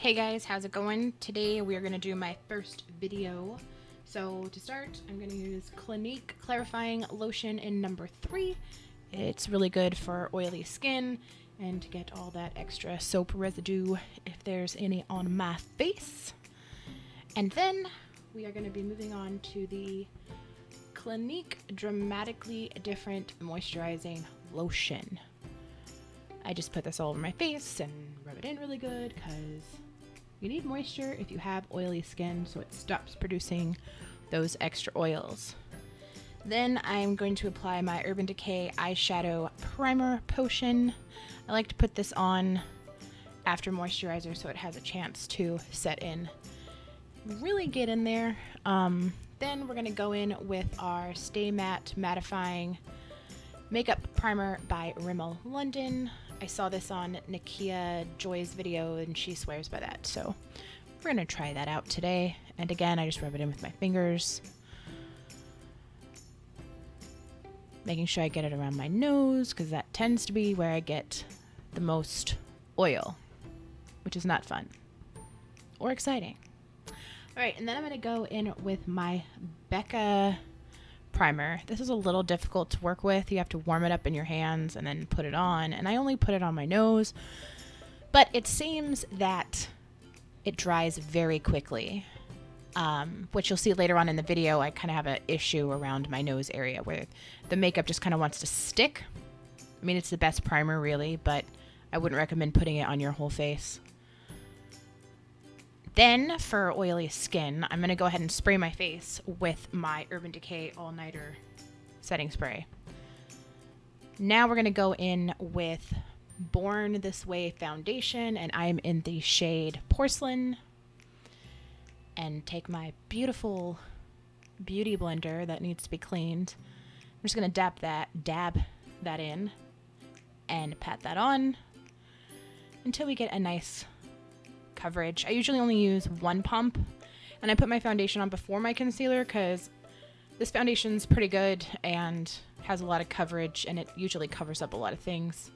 Hey guys, how's it going? Today we are going to do my first video. So to start, I'm going to use Clinique Clarifying Lotion in number 3. It's really good for oily skin and to get all that extra soap residue if there's any on my face. And then we are going to be moving on to the Clinique Dramatically Different Moisturizing Lotion. I just put this all over my face and rub it in really good because you need moisture if you have oily skin so it stops producing those extra oils. Then I'm going to apply my Urban Decay Eyeshadow Primer Potion. I like to put this on after moisturizer so it has a chance to set in. Really get in there. Then we're going to go in with our Stay Matte Mattifying Makeup Primer by Rimmel London. I saw this on Nikkie Joy's video and she swears by that, so we're going to try that out today. And again, I just rub it in with my fingers, making sure I get it around my nose because that tends to be where I get the most oil, which is not fun or exciting. Alright, and then I'm going to go in with my Becca primer. This is a little difficult to work with. You have to warm it up in your hands and then put it on, and I only put it on my nose, but it seems that it dries very quickly, which you'll see later on in the video. I kind of have an issue around my nose area where the makeup just kind of wants to stick. I mean, it's the best primer really, but I wouldn't recommend putting it on your whole face. Then for oily skin, I'm going to go ahead and spray my face with my Urban Decay All Nighter setting spray. Now we're going to go in with Born This Way foundation, and I'm in the shade Porcelain. And take my beautiful beauty blender that needs to be cleaned. I'm just going to dab that in and pat that on until we get a nice coverage. I usually only use one pump, and I put my foundation on before my concealer because this foundation's pretty good and has a lot of coverage, and it usually covers up a lot of things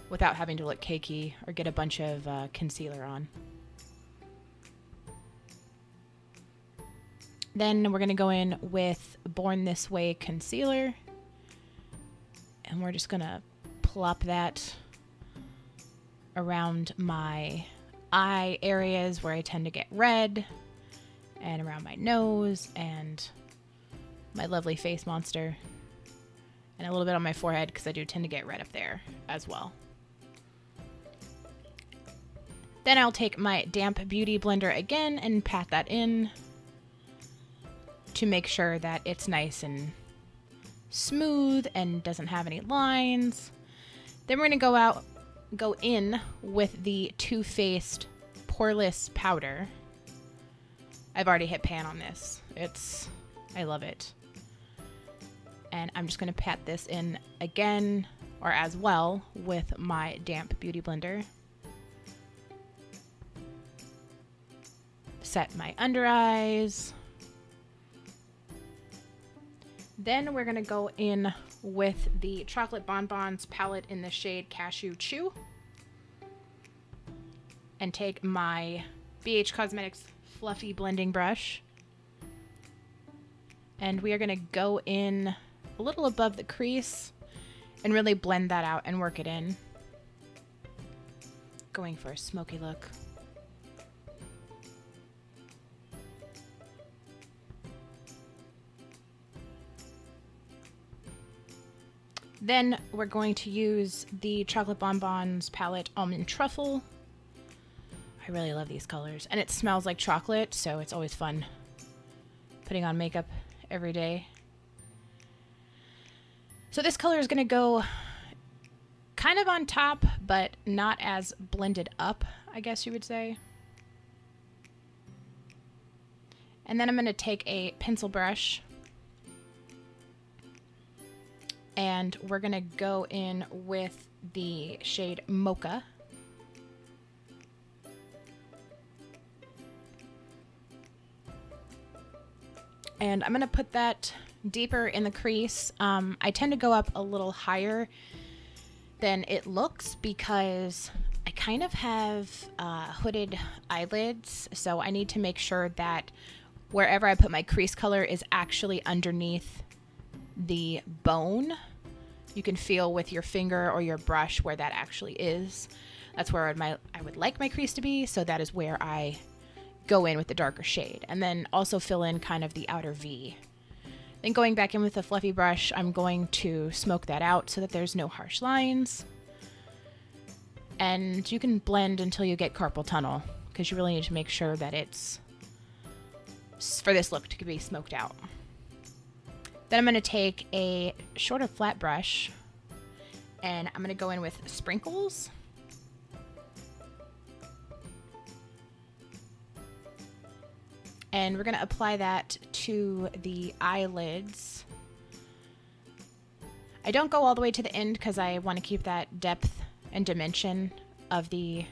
without having to look cakey or get a bunch of concealer on. Then we're going to go in with Born This Way concealer, and we're just going to plop that around my eye areas where I tend to get red, and around my nose and my lovely face monster, and a little bit on my forehead because I do tend to get red up there as well. Then I'll take my damp beauty blender again and pat that in to make sure that it's nice and smooth and doesn't have any lines. Then we're going to go in with the TooFaced Poreless powder. I've already hit pan on this. I love it. And I'm just going to pat this in again, or as well, with my damp beauty blender. Set my under eyes. Then we're going to go in with the Chocolate Bonbons palette in the shade Cashew Chew. And take my BH Cosmetics fluffy blending brush. And we are going to go in a little above the crease and really blend that out and work it in. Going for a smoky look. Then we're going to use the Chocolate Bonbons palette Almond Truffle. I really love these colors, and it smells like chocolate, so it's always fun putting on makeup every day. So this color is going to go kind of on top, but not as blended up, I guess you would say. And then I'm going to take a pencil brush, and we're going to go in with the shade Mocha. And I'm going to put that deeper in the crease. I tend to go up a little higher than it looks because I kind of have hooded eyelids, so I need to make sure that wherever I put my crease color is actually underneath the bone. You can feel with your finger or your brush where that actually is. That's where I would like my crease to be, so that is where I go in with the darker shade. And then also fill in kind of the outer V. Then going back in with a fluffy brush, I'm going to smoke that out so that there's no harsh lines. And you can blend until you get carpal tunnel, because you really need to make sure that it's, for this look, to be smoked out. Then I'm going to take a shorter flat brush, and I'm going to go in with sprinkles. And we're going to apply that to the eyelids. I don't go all the way to the end because I want to keep that depth and dimension of the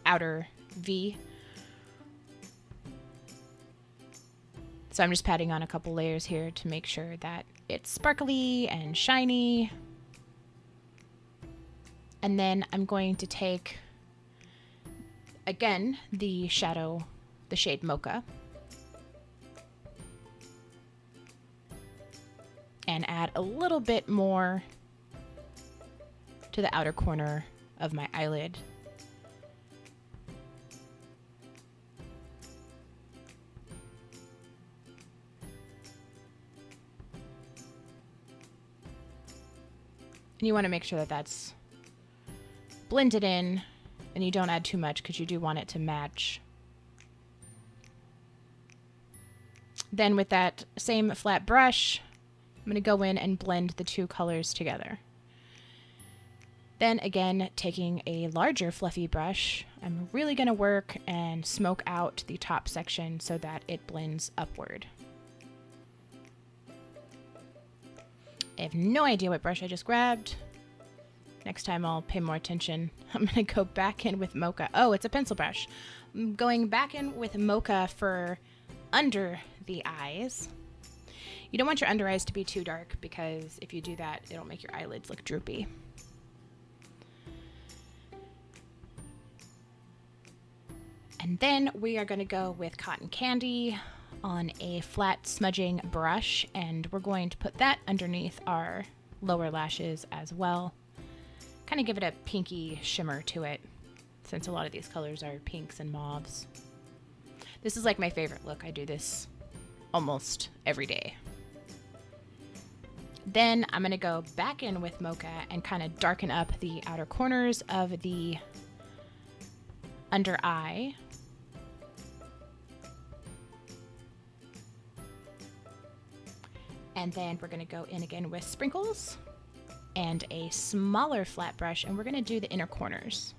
outer V. So I'm just patting on a couple layers here to make sure that it's sparkly and shiny. And then I'm going to take, again, the shadow, the shade Mocha, and add a little bit more to the outer corner of my eyelid. And you want to make sure that that's blended in, and you don't add too much because you do want it to match. Then with that same flat brush, I'm going to go in and blend the two colors together. Then again, taking a larger fluffy brush, I'm really going to work and smoke out the top section so that it blends upward. I have no idea what brush I just grabbed. Next time I'll pay more attention. I'm going to go back in with Mocha. Oh, it's a pencil brush. I'm going back in with Mocha for under the eyes. You don't want your under eyes to be too dark, because if you do that, it'll make your eyelids look droopy. And then we are going to go with Cotton Candy on a flat smudging brush, and we're going to put that underneath our lower lashes as well. Kind of give it a pinky shimmer to it, since a lot of these colors are pinks and mauves. This is like my favorite look. I do this almost every day. Then I'm going to go back in with Mocha and kind of darken up the outer corners of the under eye. And then we're going to go in again with sprinkles and a smaller flat brush, and we're going to do the inner corners.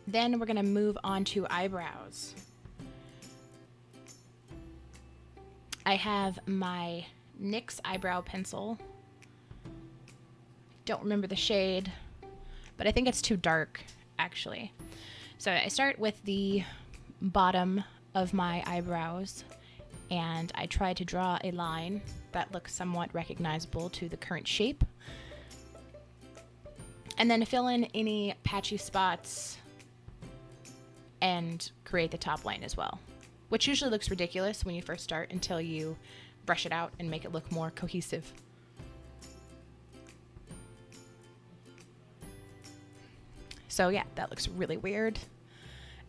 Then we're going to move on to eyebrows. I have my NYX eyebrow pencil. Don't remember the shade, but I think it's too dark, actually. So I start with the bottom of my eyebrows, and I try to draw a line that looks somewhat recognizable to the current shape. And then fill in any patchy spots and create the top line as well, which usually looks ridiculous when you first start until you brush it out and make it look more cohesive. So yeah, that looks really weird.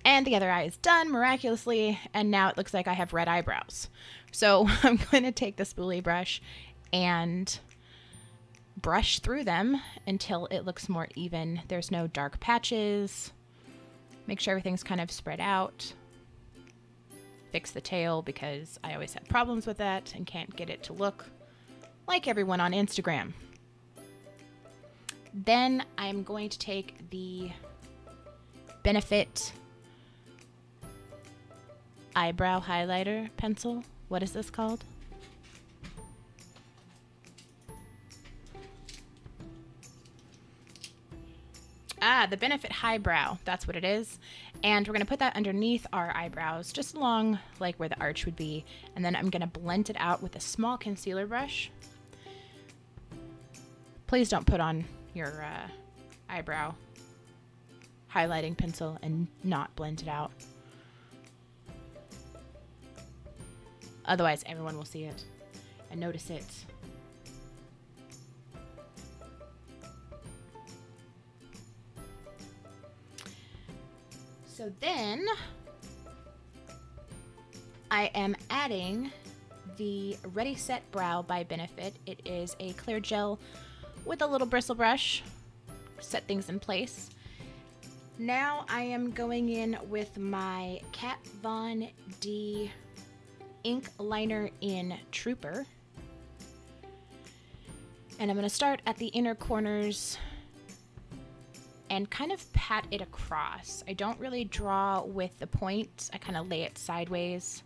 And the other eye is done miraculously, and now it looks like I have red eyebrows. So I'm going to take the spoolie brush and brush through them until it looks more even. There's no dark patches. Make sure everything's kind of spread out. Fix the tail, because I always have problems with that and can't get it to look like everyone on Instagram. Then I'm going to take the Benefit eyebrow highlighter pencil. What is this called? Ah, the Benefit Highbrow. That's what it is. And we're going to put that underneath our eyebrows, just along like where the arch would be. And then I'm going to blend it out with a small concealer brush. Please don't put on your eyebrow highlighting pencil and not blend it out. Otherwise, everyone will see it and notice it. So then I am adding the Ready Set Brow by Benefit. It is a clear gel with a little bristle brush. Set things in place. Now I am going in with my Kat Von D ink liner in Trooper. And I'm going to start at the inner corners and kind of pat it across. I don't really draw with the point. I kind of lay it sideways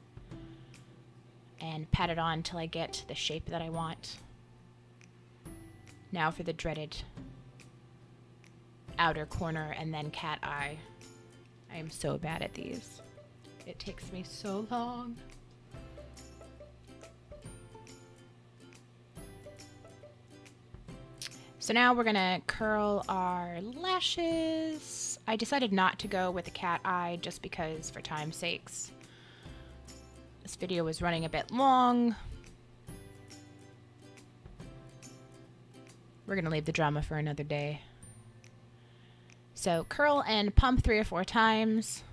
and pat it on till I get the shape that I want. Now for the dreaded outer corner and then cat eye. I am so bad at these. It takes me so long. So now we're gonna curl our lashes. I decided not to go with the cat eye just because for time's sakes. This video was running a bit long. We're gonna leave the drama for another day. So curl and pump 3 or 4 times.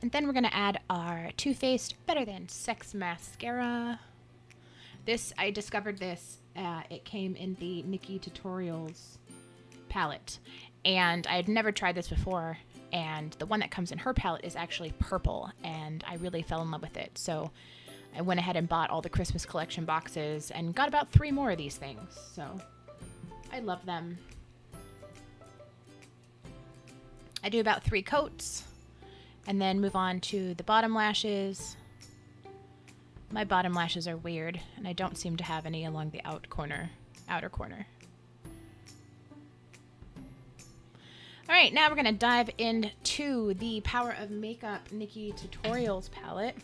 And then we're gonna add our TooFaced Better Than Sex Mascara. I discovered this, it came in the Nikkie Tutorials palette. And I had never tried this before. And the one that comes in her palette is actually purple. And I really fell in love with it. So I went ahead and bought all the Christmas collection boxes and got about 3 more of these things. So I love them. I do about 3 coats and then move on to the bottom lashes. My bottom lashes are weird, and I don't seem to have any along the outer corner. Alright, now we're going to dive into the Power of Makeup Nikkie Tutorials palette.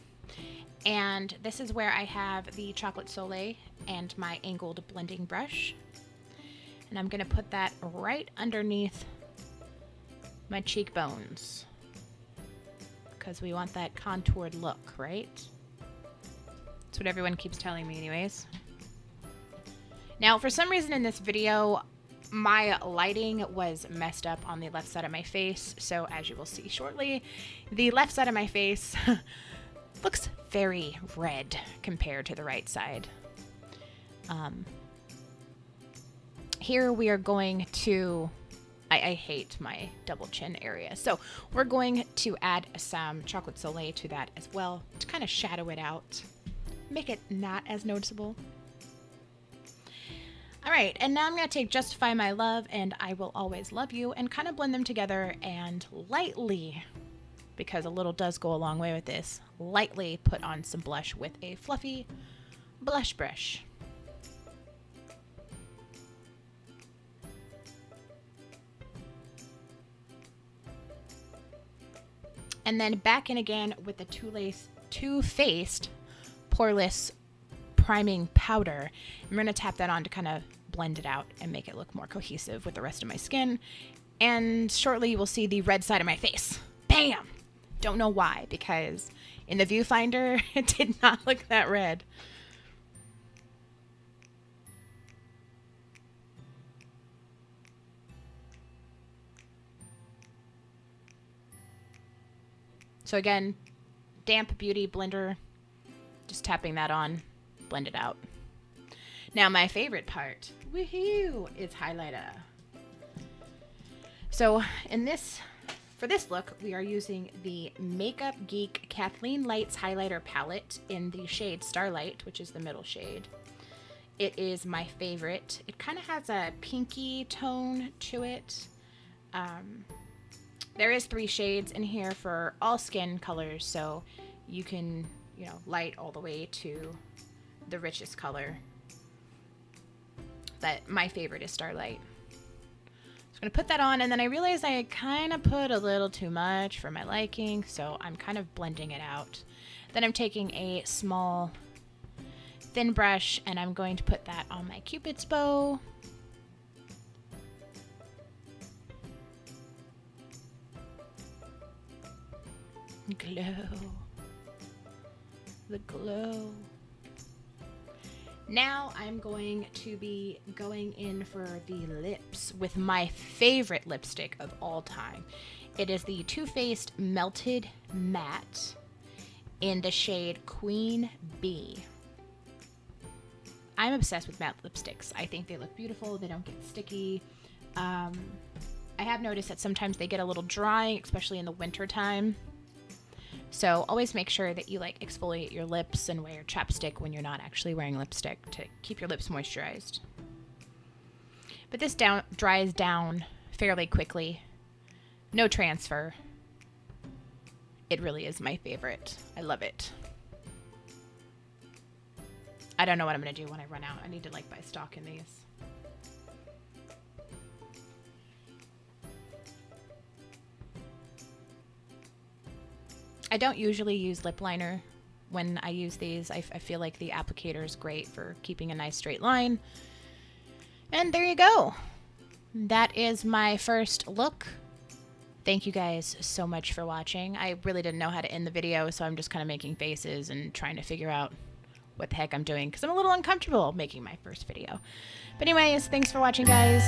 And this is where I have the Chocolate Soleil and my angled blending brush. And I'm going to put that right underneath my cheekbones, because we want that contoured look, right? That's what everyone keeps telling me anyways. Now, for some reason in this video, my lighting was messed up on the left side of my face. So as you will see shortly, the left side of my face looks very red compared to the right side. Here we are going to, I hate my double chin area. So we're going to add some Chocolate Soleil to that as well to kind of shadow it out. Make it not as noticeable. All right, and now I'm going to take Justify My Love and I Will Always Love You and kind of blend them together and lightly, because a little does go a long way with this, lightly put on some blush with a fluffy blush brush. And then back in again with the TooFaced Poreless priming powder. I'm going to tap that on to kind of blend it out and make it look more cohesive with the rest of my skin. And shortly you will see the red side of my face. Bam! Don't know why, because in the viewfinder it did not look that red. So again, damp beauty blender, just tapping that on, blend it out. Now my favorite part, woohoo, is highlighter. So for this look, we are using the Makeup Geek Kathleen Lights Highlighter Palette in the shade Starlight, which is the middle shade. It is my favorite. It kind of has a pinky tone to it. There is 3 shades in here for all skin colors, so you can, light all the way to the richest color. But my favorite is Starlight. Just going to put that on, and then I realized I kind of put a little too much for my liking, so I'm kind of blending it out. Then I'm taking a small thin brush, and I'm going to put that on my Cupid's bow. Glow. The glow. Now I'm going to be going in for the lips with my favorite lipstick of all time. It is the Too Faced Melted Matte in the shade Queen Bee. I'm obsessed with matte lipsticks. I think they look beautiful. They don't get sticky. I have noticed that sometimes they get a little dry, especially in the winter time. So always make sure that you like exfoliate your lips and wear chapstick when you're not actually wearing lipstick to keep your lips moisturized. But this dries down fairly quickly. No transfer. It really is my favorite. I love it. I don't know what I'm going to do when I run out. I need to like buy stock in these. I don't usually use lip liner when I use these. I feel like the applicator is great for keeping a nice straight line. And there you go. That is my first look. Thank you guys so much for watching. I really didn't know how to end the video, so I'm just kind of making faces and trying to figure out what the heck I'm doing because I'm a little uncomfortable making my first video. But anyways, thanks for watching, guys.